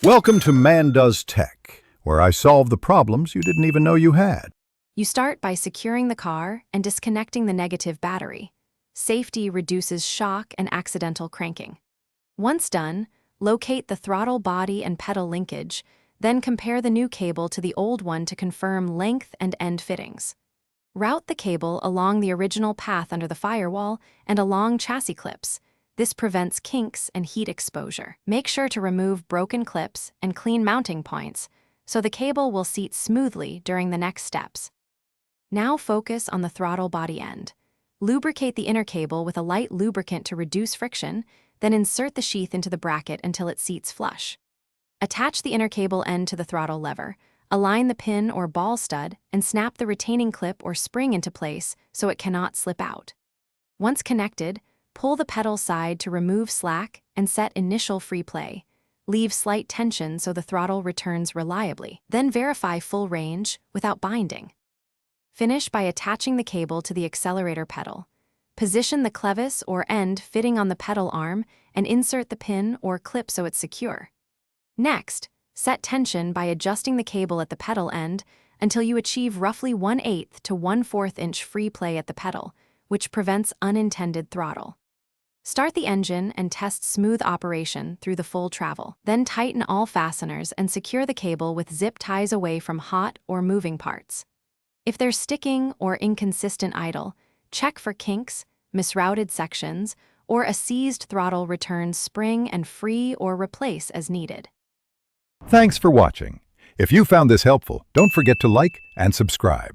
Welcome to Man Does Tech, where I solve the problems you didn't even know you had. You start by securing the car and disconnecting the negative battery. Safety reduces shock and accidental cranking. Once done, locate the throttle body and pedal linkage, then compare the new cable to the old one to confirm length and end fittings. Route the cable along the original path under the firewall and along chassis clips. This prevents kinks and heat exposure. Make sure to remove broken clips and clean mounting points so the cable will seat smoothly during the next steps. Now focus on the throttle body end. Lubricate the inner cable with a light lubricant to reduce friction, then insert the sheath into the bracket until it seats flush. Attach the inner cable end to the throttle lever, align the pin or ball stud, and snap the retaining clip or spring into place so it cannot slip out. Once connected, pull the pedal side to remove slack and set initial free play. Leave slight tension so the throttle returns reliably. Then verify full range without binding. Finish by attaching the cable to the accelerator pedal. Position the clevis or end fitting on the pedal arm and insert the pin or clip so it's secure. Next, set tension by adjusting the cable at the pedal end until you achieve roughly 1/8 to 1/4 inch free play at the pedal, which prevents unintended throttle. Start the engine and test smooth operation through the full travel. Then tighten all fasteners and secure the cable with zip ties away from hot or moving parts. If there's sticking or inconsistent idle, check for kinks, misrouted sections, or a seized throttle. Return spring and free or replace as needed. Thanks for watching. If you found this helpful, don't forget to like and subscribe.